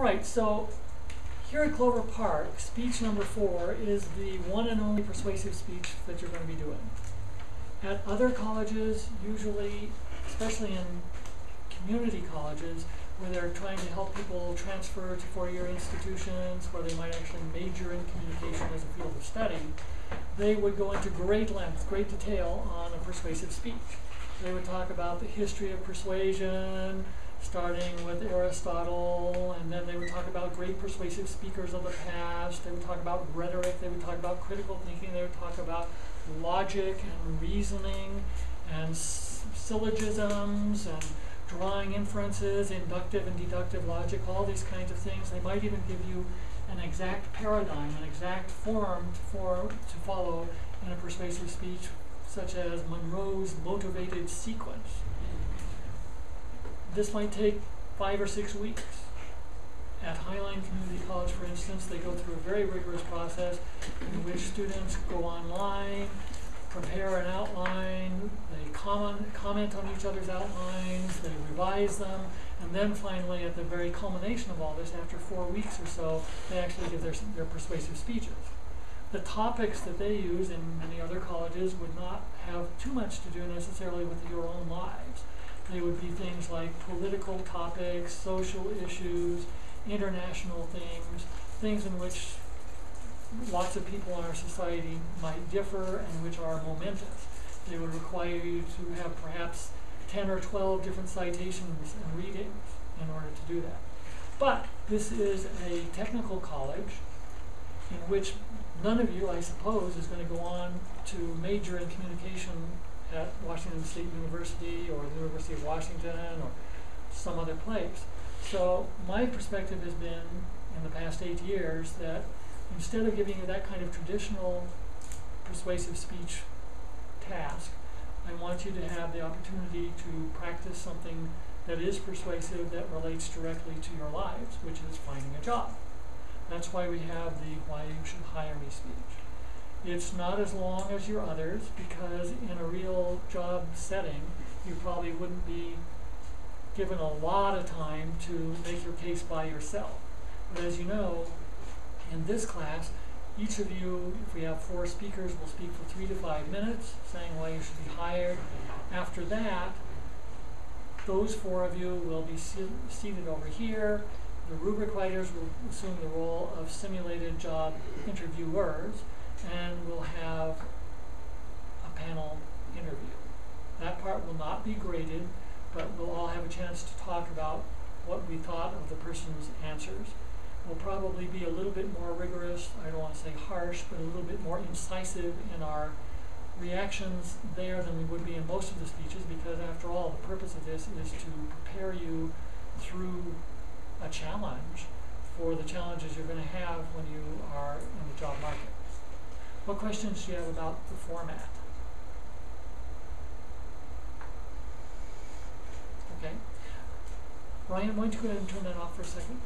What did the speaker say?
All right, so here at Clover Park, speech number 4 is the one and only persuasive speech that you're going to be doing. At other colleges, usually, especially in community colleges, where they're trying to help people transfer to four-year institutions, where they might actually major in communication as a field of study, they would go into great length, great detail on a persuasive speech. They would talk about the history of persuasion, starting with Aristotle, and then they would talk about great persuasive speakers of the past. They would talk about rhetoric, they would talk about critical thinking, they would talk about logic and reasoning and syllogisms and drawing inferences, inductive and deductive logic, all these kinds of things. They might even give you an exact paradigm, an exact form to follow in a persuasive speech, such as Monroe's motivated sequence. This might take 5 or 6 weeks. At Highline Community College, for instance, they go through a very rigorous process in which students go online, prepare an outline, they comment on each other's outlines, they revise them, and then finally, at the very culmination of all this, after 4 weeks or so, they actually give their persuasive speeches. The topics that they use in many other colleges would not have too much to do necessarily with your own lives. They would be things like political topics, social issues, international things in which lots of people in our society might differ and which are momentous. They would require you to have perhaps 10 or 12 different citations and readings in order to do that. But this is a technical college in which none of you, I suppose, is going to go on to major in communication at Washington State University or the University of Washington or some other place. So my perspective has been, in the past 8 years, that instead of giving you that kind of traditional persuasive speech task, I want you to have the opportunity to practice something that is persuasive, that relates directly to your lives, which is finding a job. That's why we have the "why you should hire me" speech. It's not as long as your others, because in a real job setting, you probably wouldn't be given a lot of time to make your case by yourself. But as you know, in this class, each of you, if we have 4 speakers, will speak for 3 to 5 minutes, saying why you should be hired. After that, those 4 of you will be seated over here. The rubric writers will assume the role of simulated job interviewers, and we'll have a panel interview. That part will not be graded, but we'll all have a chance to talk about what we thought of the person's answers. We'll probably be a little bit more rigorous, I don't want to say harsh, but a little bit more incisive in our reactions there than we would be in most of the speeches, because after all, the purpose of this is to prepare you through a challenge for the challenges you're going to have when you are in the job market. What questions do you have about the format? Okay. Ryan, why don't you go ahead and turn that off for a second?